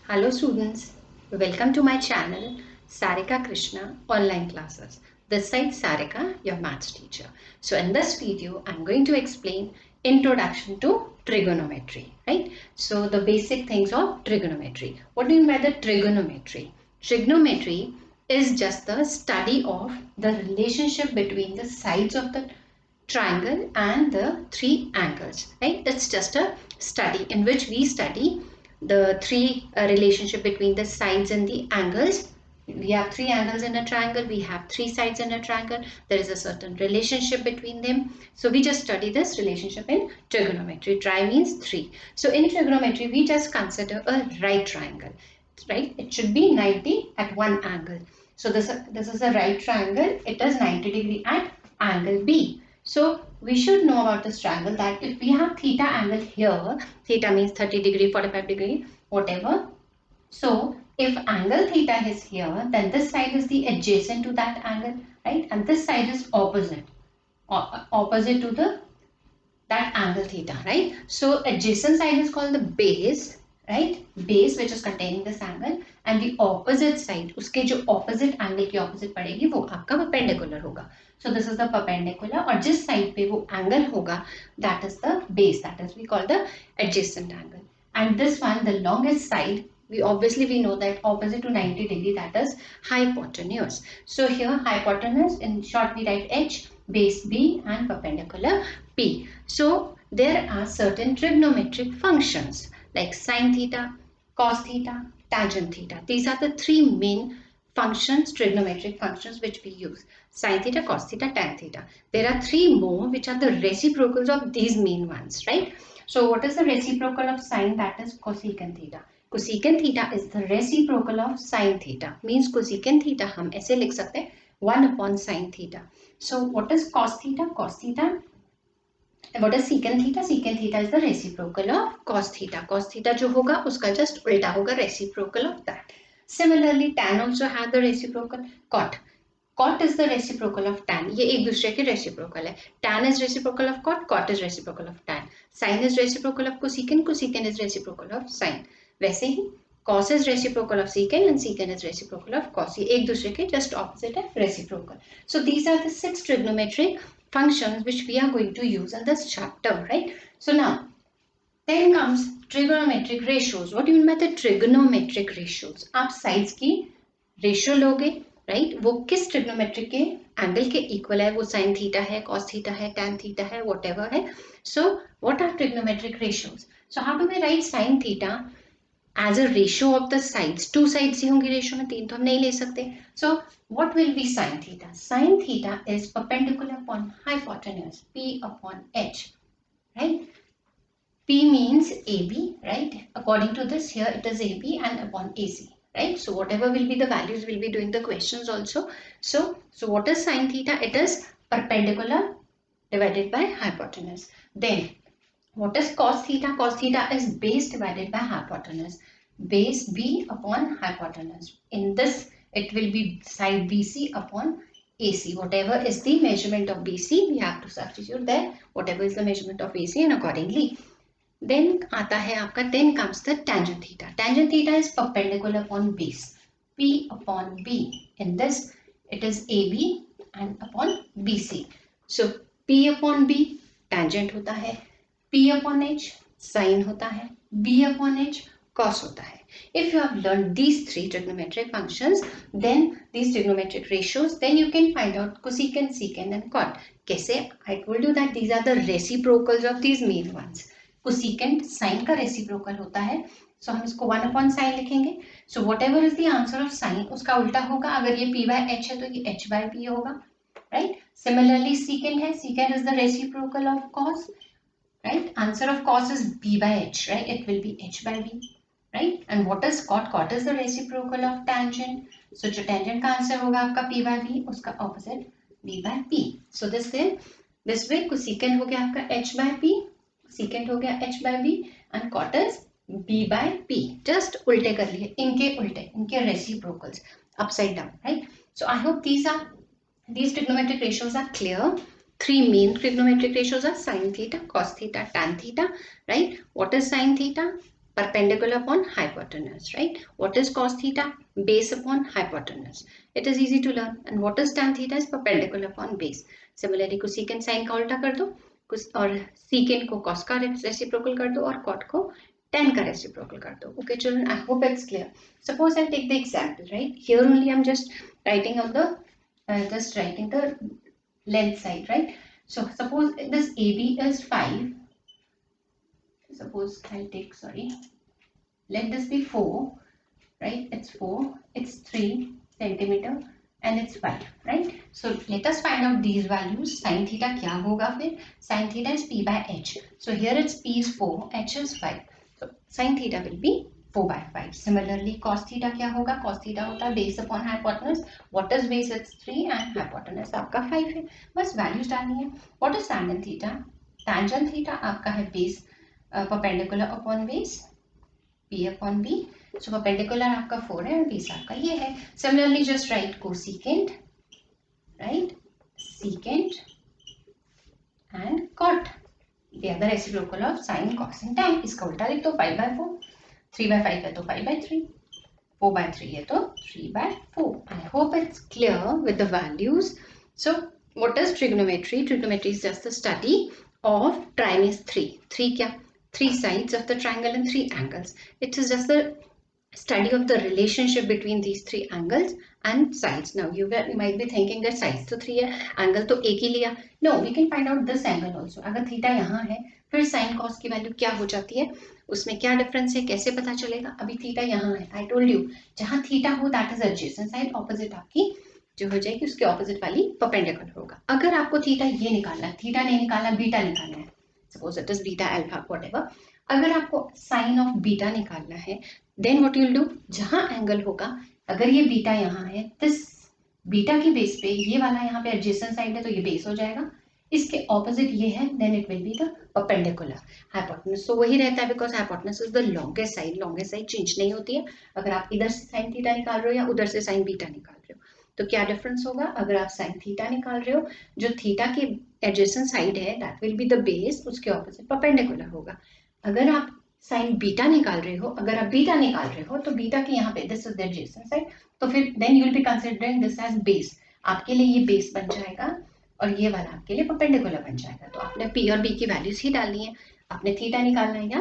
Hello students, welcome to my channel Sarika Krishna Online Classes. This side Sarika, your maths teacher. So in this video, I'm going to explain Introduction to Trigonometry, right? So the basic things of trigonometry. What do you mean by the trigonometry? Trigonometry is just the study of the relationship between the sides of the triangle and the three angles, right? It's just a study in which we study the three relationship between the sides and the angles. We have three angles in a triangle, we have three sides in a triangle, there is a certain relationship between them. So we just study this relationship in trigonometry. Tri means three. So in trigonometry we just consider a right triangle, right? It should be 90 at one angle. So this is a right triangle, it is 90 degree at angle B. So we should know about this triangle that if we have theta angle here, theta means 30 degree, 45 degree, whatever. So if angle theta is here, then this side is the adjacent to that angle, right? And this side is opposite to the that angle theta, right? So adjacent side is called the base, right? Base which is containing this angle, and the opposite side, उसके जो opposite angle की opposite पड़ेगी वो आपका perpendicular होगा. So this is the perpendicular, और जिस side पे वो angle होगा that is the base, that is we call the adjacent angle. And this one, the longest side, we know that opposite to 90 degree, that is hypotenuse. So here hypotenuse, in short we write H, base B and perpendicular P. So there are certain trigonometric functions like sine theta, cos theta, tangent theta. These are the three main functions, trigonometric functions which we use. Sine theta, cos theta, tan theta. There are three more which are the reciprocals of these main ones, right? So what is the reciprocal of sine? That is cosecant theta. Cosecant theta is the reciprocal of sine theta. Means cosecant theta हम ऐसे लिख सकते हैं 1 upon sine theta. So what is cos theta? Cos theta. What is secant theta? Secant theta is the reciprocal of cos theta. Cos theta जो होगा उसका just उल्टा होगा, reciprocal of that. Similarly, tan also has the reciprocal. Cot. Cot is the reciprocal of tan. ये एक दूसरे के reciprocal है. Tan is reciprocal of cot. Cot is reciprocal of tan. Sin is reciprocal of cosecant. Cosecant is reciprocal of sin. वैसे ही cos is reciprocal of secant and secant is reciprocal of cos. ये एक दूसरे के just opposite है, reciprocal. So these are the 6 trigonometric functions which we are going to use in this chapter, right? So now then comes trigonometric ratios. What do you mean by the trigonometric ratios? आप sides की ratio लोगे, right? वो किस trigonometric के angle के equal है? वो sin theta है, cos theta है, tan theta है, whatever है. So what are trigonometric ratios? So how do we write sin theta as a ratio of the sides? Two sides ही होंगी ratio में, तीन तो हम नहीं ले सकते. So what will be sin theta? Sin theta is perpendicular upon hypotenuse, P upon H, right? P means AB, right? According to this, here it is AB and upon AC, right? So whatever will be the values, will be doing the questions also. So what is sin theta? It is perpendicular divided by hypotenuse. Then what is cos theta? Cos theta is base divided by hypotenuse. Base B upon hypotenuse. In this, it will be side BC upon AC. Whatever is the measurement of BC, we have to substitute there. Whatever is the measurement of AC, and accordingly. Then आता है आपका, then comes the tangent theta. Tangent theta is perpendicular upon base, P upon B. In this, it is AB and upon BC. So P upon B tangent होता है, P upon H sin होता है, B upon H cos होता है. If you have learned these three trigonometric functions, then these trigonometric ratios, then you can find out cosecant, secant and cot. कैसे? I told you that these are the reciprocals of these main ones. Cosecant sin का reciprocal होता है, so हम इसको 1 upon sin लिखेंगे. So whatever is the answer of sin, उसका उल्टा होगा. अगर ये P by H है तो ये H by P होगा, right? Similarly secant है, secant is the reciprocal of cos, right? Answer of cos is B by H, right? It will be H by B, right? And what is cot? Cot is the reciprocal of tangent. So जो tangent का answer होगा आपका P by B, उसका opposite B by P. So this way cosecant हो गया आपका H by P, secant हो गया H by B and cot is B by P. Just उल्टे कर लिए, इनके उल्टे, इनके reciprocals, upside down, right? So I hope these trigonometric ratios are clear. Three main trigonometric ratios are sin theta, cos theta, tan theta, right? What is sin theta? perpendicular upon hypotenuse, right? What is cos theta? Base upon hypotenuse. It is easy to learn. And what is tan theta? Is perpendicular upon base. Similarly, कुछ secant sin का उल्टा कर दो, कुछ और secant को cos का reciprocal कर दो और cot को tan का reciprocal कर दो. Okay, children, I hope it's clear. Suppose I take the example, right? Here only I'm just writing on the length side, right? So suppose this AB is 5. Suppose I'll take, let this be 4, right? It's 4, it's 3 centimeter and it's 5, right? So let us find out these values. Sin theta kya hoga fir? Sin theta is P by H. So here it's P is 4, H is 5. So sin theta will be 4 by 5. Similarly, cos theta kya hoga? Cos theta hota है base upon hypotenuse. What is base? It's 3 and hypotenuse आपका 5 है. बस values डालनी है. What is tangent theta? Tangent theta आपका है base perpendicular upon base, P upon B. So perpendicular आपका 4 है और base आपका ये है. Similarly, just write cosecant, right? Secant and cot. The other reciprocal of sin, cos and tan. इसका उल्टा लिख दो 5 by 4. 3 by 5 है तो 5 by 3. 4 by 3 है तो 3 by 4. I hope it's clear with the values. So what is trigonometry? Trigonometry is just the study of trime's 3. 3 क्या? 3 sides of the triangle and 3 angles. It is just the study of the relationship between these 3 angles and sides. Now you might be thinking that sides तो 3 है, angle तो एक ही लिया. No, we can find out this angle also. अगर theta यहाँ है, फिर sin cos की वैल्यू क्या हो जाती है, उसमें क्या डिफरेंस है, कैसे पता चलेगा? अभी थीटा यहाँ है, I told you, जहाँ थीटा हो that is adjacent side, opposite आपकी जो हो जाएगी उसके opposite वाली perpendicular होगा. अगर आपको थीटा ये निकालना है, थीटा नहीं निकालना, बीटा निकालना है, suppose it is beta, alpha, whatever. अगर आपको sin of beta निकालना है, then what you will do? जहाँ एंगल होगा, अगर ये बीटा यहाँ है, this बीटा की बेस पे ये वाला यहाँ पे adjacent side है तो ये बेस हो जाएगा, इसके ऑपोजिट ये है, then it will be the perpendicular hypotenuse. So वही रहता है because hypotenuse is the longest side change नहीं होती है. अगर आप इधर से sin थीटा निकाल रहे हो या उधर से sin बीटा निकाल रहे हो तो क्या डिफरेंस होगा? अगर आप sin थीटा निकाल रहे हो, जो थीटा की एडजेसेंट साइड है that will be the base, उसके ऑपोजिट परपेंडिकुलर होगा. अगर आप sin बीटा निकाल रहे हो, अगर आप बीटा निकाल रहे हो तो बीटा के यहाँ पे this is the adjacent side, तो फिर then you will be considering this as base. आपके लिए ये बेस बन जाएगा और ये वाला आपके लिए परपेंडिकुलर बन जाएगा. तो आपने P और B की वैल्यूज ही डालनी है. आपने थीटा निकालना है या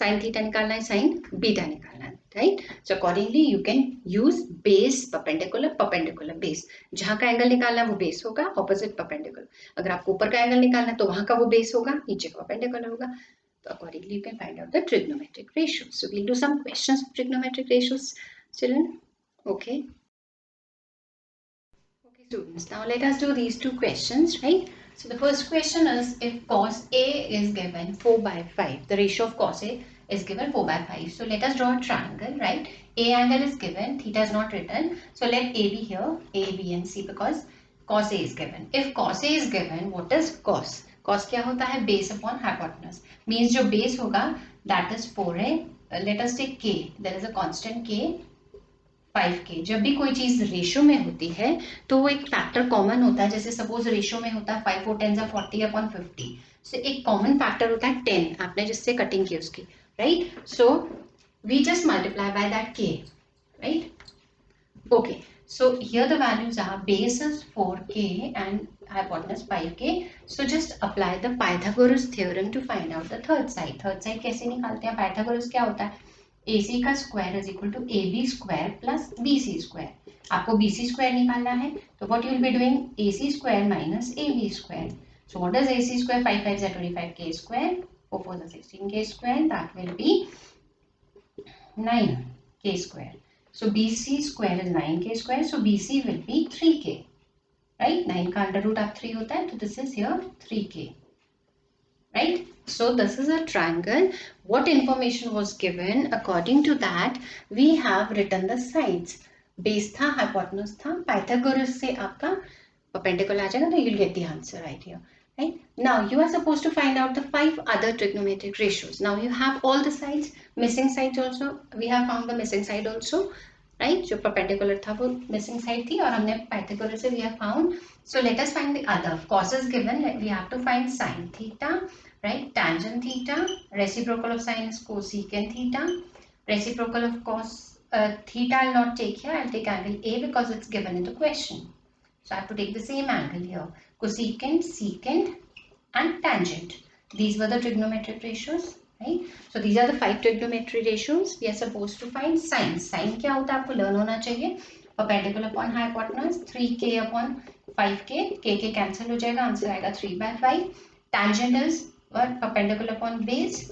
sin थीटा निकालना है, sin बीटा निकालना है, right? So accordingly you can use base perpendicular base. जहाँ का एंगल निकालना है वो बेस होगा, opposite perpendicular. अगर आपको ऊपर का एंगल निकालना है तो वहाँ का वो बेस होगा, नीचे का perpendicular होगा. So accordingly you can find out the trigonometric ratios. So we'll do some questions of trigonometric ratios, children. Okay. Okay, students. Now let us do these two questions, right? So the first question is, if cos A is given 4 by 5, the ratio of cos A is given 4 by 5. So let us draw a triangle, right? A angle is given, theta is not written. So let A be here, A, B and C, because cos A is given. If cos A is given, what is cos? Cos क्या होता है? Base upon hypotenuse. Means जो base होगा, that is 4A. Let us take K. There is a constant K. 5K. जब भी कोई चीज ratio में होती है तो वो एक फैक्टर कॉमन होता है. जैसे सपोज रेशियो में होता है 5 4 10 40 अपॉन 50. सो एक कॉमन फैक्टर होता है 10, आपने जिससे कटिंग की उसकी, right? So we just multiply by that K, right? Okay, so here the values are base is 4K and hypotenuse 5K. So just apply the Pythagoras theorem to find out the third side. Third side कैसे निकालते हैं? Pythagoras क्या होता है? AC का square is equal to AB square plus BC square. आपको BC square निकालना है तो what you will be doing? AC square minus AB square. So what is AC square? 5 5 is 25K square, 4 4 is 16K square, that will be 9K square. So BC square is 9K square, so BC will be 3K, right? 9 का under root आप 3 होता है, तो this is here 3K, right? So this is a triangle. What information was given? According to that, we have written the sides. Base था, hypotenuse था, Pythagoras से आपका perpendicular आ जाएगा, तो you'll get the answer right here. Right? Now you are supposed to find out the 5 other trigonometric ratios. Now you have all the sides, missing sides also. We have found the missing side also, right. जो perpendicular था वो missing side थी और हमने Pythagoras से we have found. So let us find the other. Cos is given, we have to find sine theta, right. Tangent theta, reciprocal of sine is cosecant theta, reciprocal of cos theta I'll not take here, I'll take angle A because it's given in the question. So I have to take the same angle here. Cosecant, secant and tangent. These were the trigonometric ratios, right? So these are the 5 trigonometric ratios. We are supposed to find sine. Sine क्या होता है आपको learn होना चाहिए. Perpendicular upon hypotenuse 3k upon 5k. k cancel हो जाएगा, answer आएगा 3/5. Tangent is what? Perpendicular upon base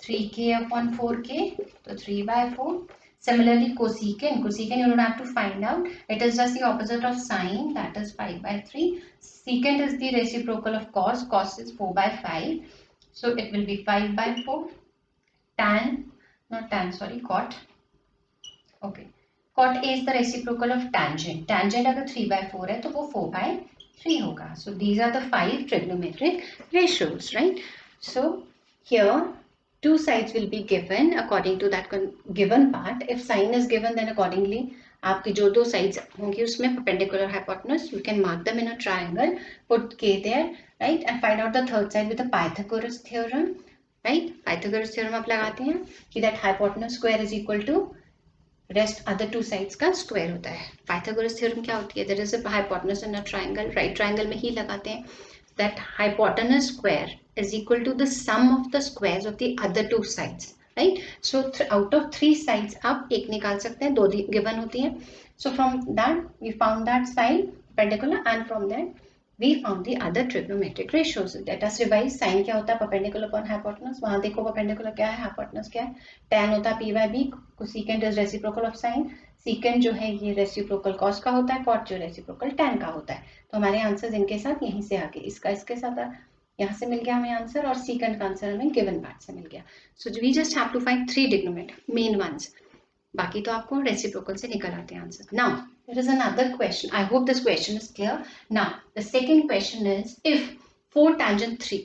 3k upon 4k, so 3/4. Similarly, cosecant you don't have to find out. It is just the opposite of sine, that is 5/3. Secant is the reciprocal of cos. Cos is 4/5, so it will be 5/4. Cot. Okay, cot A is the reciprocal of tangent. Tangent अगर 3/4 है तो वो 4/3 होगा. So these are the 5 trigonometric ratios, right? So here two sides will be given according to that given part. If sine is given, then accordingly आपकी जो दो sides होंगी उसमें perpendicular hypotenuse, you can mark them in a triangle, put k there, right, and find out the third side with the Pythagoras theorem, right. Pythagoras theorem आप लगाते हैं कि that hypotenuse square is equal to rest other two sides का square होता है. Pythagoras theorem क्या होती है? There is a hypotenuse in a triangle, right triangle में ही लगाते हैं. That hypotenuse square is equal to the sum of the squares of the other two sides, right? So out of 3 sides आप एक निकाल सकते हैं, 2 given होती हैं. So from that we found that side perpendicular and from that we found the other trigonometric ratios. Let us revise. Sin क्या होता है? Perpendicular upon hypotenuse. वहाँ देखो perpendicular क्या है, hypotenuse क्या है, tan होता है p/b. Cosecant is reciprocal of sin. Secant जो है ये रेसिप्रोकल cos का होता है, cot जो रेसिप्रोकल tan का होता है. तो हमारे आंसर्स इनके साथ यहीं से आगे, इसका इसके साथ यहाँ से मिल गया हमें आंसर और secant का आंसर हमें गिवन पार्ट से मिल गया. So we just have to find 3 trigonometric main ones. बाकी तो आपको रेसिप्रोकल से निकल आते हैं answer. Now there is another question. I hope this question is clear. Now the second question is, if 4 tangent 3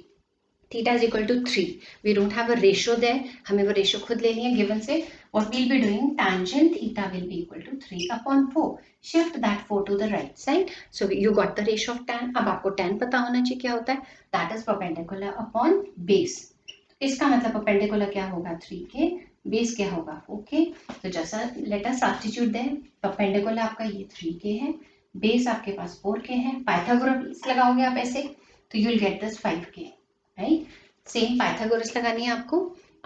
theta is equal to 3, we don't have a ratio there, हमें वो ratio खुद लेनी है given से. What we'll be doing, tangent theta will be equal to 3/4. Shift that 4 to the right side. So you got the ratio of tan. अब आपको tan पता होना चाहिए क्या होता है. That is perpendicular upon base. इसका मतलब perpendicular क्या होगा? 3k. बेस क्या होगा? ओके. तो जैसा लेट अस सब्स्टिट्यूट दें. परपेंडिकुलर आपका ये 3k है, बेस आपके पास 4k है. पाइथागोरस लगाओगे आप ऐसे तो you will get this 5k, right. Same Pythagoras लगानी है आपको.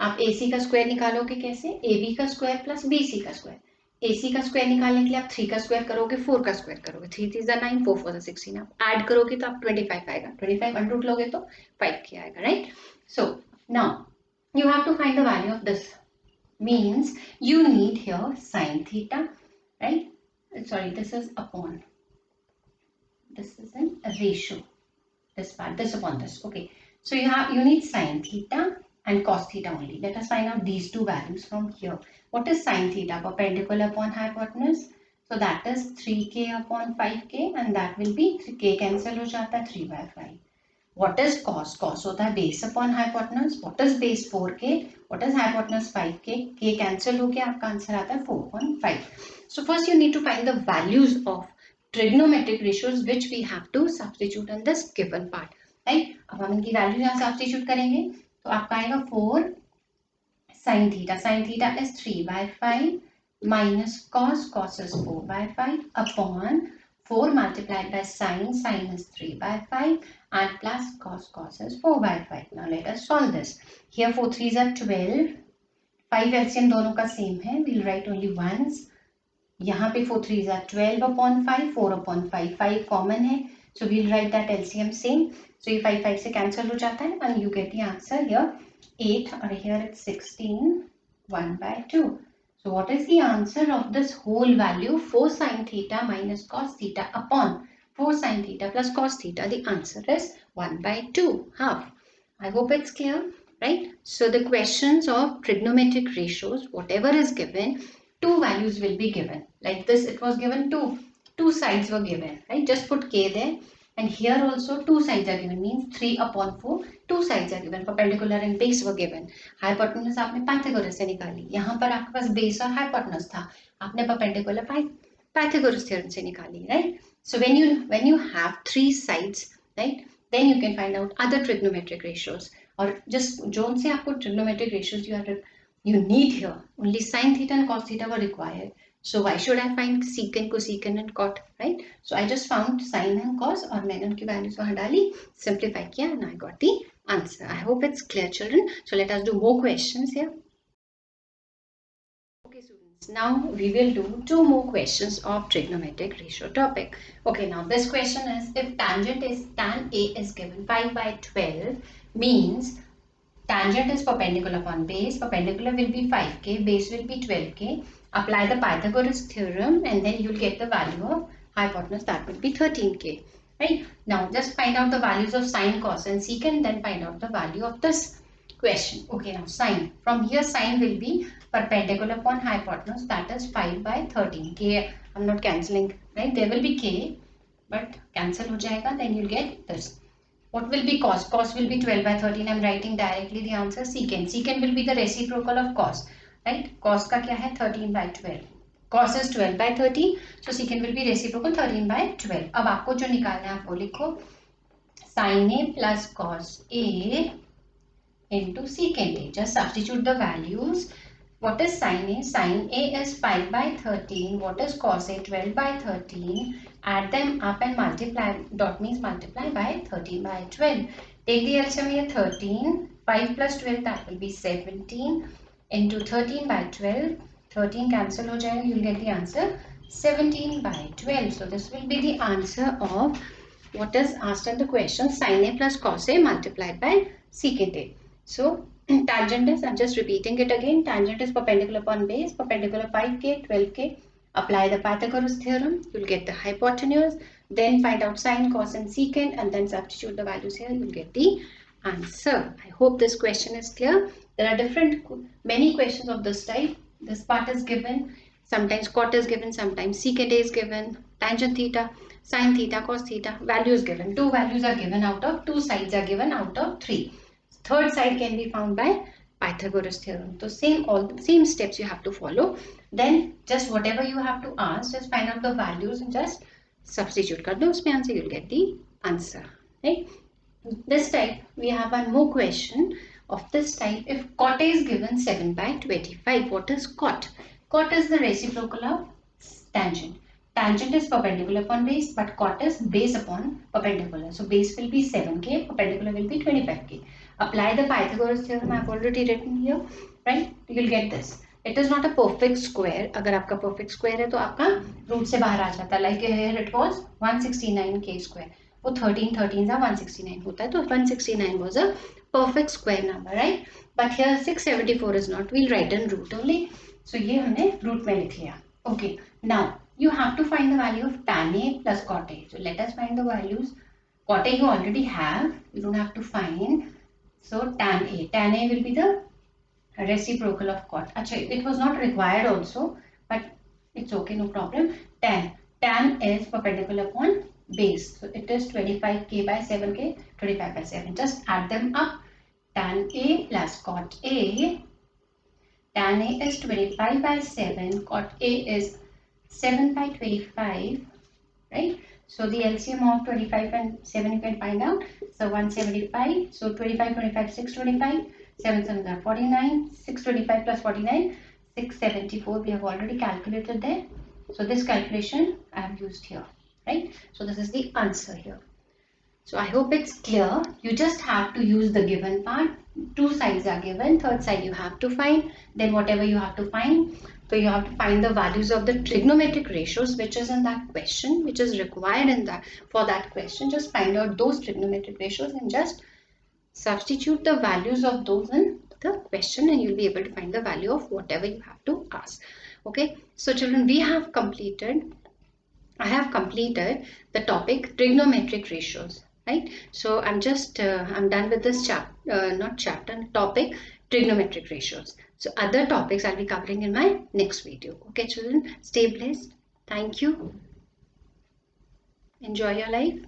आप AC का स्क्वायर निकालोगे कैसे? AB का स्क्वायर प्लस BC का स्क्वायर. AC का स्क्वायर निकालने के लिए आप 3 का स्क्वायर करोगे, 4 का स्क्वायर करोगे. 3 3 9, 4 4 16. आप ऐड करोगे तो आप 25 आएगा. 25 अंडर रूट लोगे तो 5k आएगा, right. So now you have to find the value of this. Means you need here sine theta, right? Sorry, this is upon. This is a ratio. This part, this upon this. Okay. So you need sine theta and cos theta only. Let us find out these two values from here. What is sine theta? Perpendicular upon hypotenuse. So that is 3k upon 5k, and that will be k cancel हो जाता है 3/5. What is cos? Cos होता है base upon hypotenuse. What is base? 4k. What is hypotenuse? 5k. k cancel हो गया, आपका answer आता है 4/5. So first you need to find the values of trigonometric ratios which we have to substitute in this given part. Right? अब हम इनकी value यहाँ substitute करेंगे तो आपका आएगा 4 sin theta. Sin theta is 3/5 minus cos. Cos is 4/5 upon 4 multiplied by sin. Sin is 3/5 and plus cos. Cos is 4/5. Now let us solve this. Here 4 3s are 12. 5 LCM दोनों का same है. We'll write only ones. यहाँ पे 4 3s are 12 upon 5. 4 upon 5. 5 common है. So we'll write that LCM same. So ये 5 5 से cancel हो जाता है and you get the answer here 8 और here it's 16 1/2. So what is the answer of this whole value? 4 sin theta minus cos theta upon 4 sin theta plus cos theta. The answer is 1/2, half. I hope it's clear, right? So the questions of trigonometric ratios, whatever is given, 2 values will be given. Like this, it was given 2 sides were given, right? Just put k there And here also two sides are given, means 3/4 two sides are given. Perpendicular and base were given. Hypotenuse आपने Pythagoras से निकाली. यहाँ पर आपके पास base और hypotenuse था, आपने perpendicular Pythagoras theorem से निकाली, right? So when you have three sides, right, then you can find out other trigonometric ratios. और just जोन से आपको trigonometric ratios you need here, only sin theta and cos theta were required. So why should I find secant, cosecant and cot, right? So I just found sin and cos और मैंने उनकी values वहाँ डाली, simplify किया and I got the answer. I hope it's clear, children. So let us do more questions here. Okay, students. Now we will do two more questions of trigonometric ratio topic. Okay, now this question is, if tangent is tan A is given 5/12, means tangent is perpendicular upon base. Perpendicular will be 5k, base will be 12k. Apply the Pythagoras theorem and then you'll get the value of hypotenuse, that will be 13k. Right? Now just find out the values of sine, cos and secant, then find out the value of this question. Okay, now sine. From here sine will be perpendicular upon hypotenuse, that is 5/13. K, I'm not cancelling, right? There will be k, but cancel ho jayega, then you'll get this. What will be cos? Cos will be 12/13. I'm writing directly the answer. Secant. Secant will be the reciprocal of cos. Right? Cos का क्या है? 13/12. Cos is 12/13. So secant will be reciprocal 13/12. अब आपको जो निकालना है आप वो लिखो. Sin A plus cos A into secant A. Just substitute the values. What is sin A? Sin A is 5/13. What is cos A? 12/13. Add them up and multiply. Dot means multiply by 13/12. Take the LCM here. 13. 5 plus 12, that will be 17. Into 13/12. 13 cancel ho jayega. You will get the answer 17/12. So this will be the answer of what is asked in the question. Sin A plus cos A multiplied by secant A. So tangent is, I'm just repeating it again, tangent is perpendicular upon base, perpendicular 5k, 12k. Apply the Pythagoras theorem, you'll get the hypotenuse, then find out sine, cos and secant and then substitute the values here, you'll get the answer. I hope this question is clear. There are many questions of this type. This part is given, sometimes cot is given, sometimes secant A is given, tangent theta, sine theta, cos theta, values given. Two values are given out of, two sides are given out of three. Third side can be found by Pythagoras theorem. So all the same steps you have to follow. Then just whatever you have to ask, just find out the values and just substitute kar do usme answer, you'll get the answer. Right? This type we have one more question of this type. If cot A is given 7/25, what is cot? Cot is the reciprocal of tangent. Tangent is perpendicular upon base, but cot is base upon perpendicular. So base will be 7k, perpendicular will be 25k. Apply the Pythagoras theorem. I've already written here, right? You'll get this. It is not a perfect square. अगर आपका perfect square है तो आपका root से बाहर आ जाता है. Like here it was 169k square. वो 13 था 169 होता है, तो 169 was a perfect square number, right? But here 674 is not. We'll write in root only. So ये हमने root में लिख लिया. Okay. Now you have to find the value of tan A plus cot A. So let us find the values. Cot A you already have. You don't have to find. So tan A. Tan A will be the reciprocal of cot. Achha, it was not required also, but it's okay, no problem. Tan is perpendicular upon base. So it is 25k by 7k, 25 by 7. Just add them up. Tan A plus cot A. Tan A is 25 by 7. Cot A is 7/25, right? So the LCM of 25 and 7 you can find out. So 175. So 25, 25, 625. 7 7 are 49. 625 plus 49, 674. We have already calculated there. So this calculation I have used here, right? So this is the answer here. So I hope it's clear. You just have to use the given part. Two sides are given. Third side you have to find. Then whatever you have to find. So you have to find the values of the trigonometric ratios which is in that question, which is required in that for that question. Just find out those trigonometric ratios and just substitute the values of those in the question and you'll be able to find the value of whatever you have to ask. Okay. So children, I have completed the topic trigonometric ratios. Right? So I'm done with this topic trigonometric ratios. So other topics I'll be covering in my next video. Okay children, stay blessed. Thank you. Enjoy your life.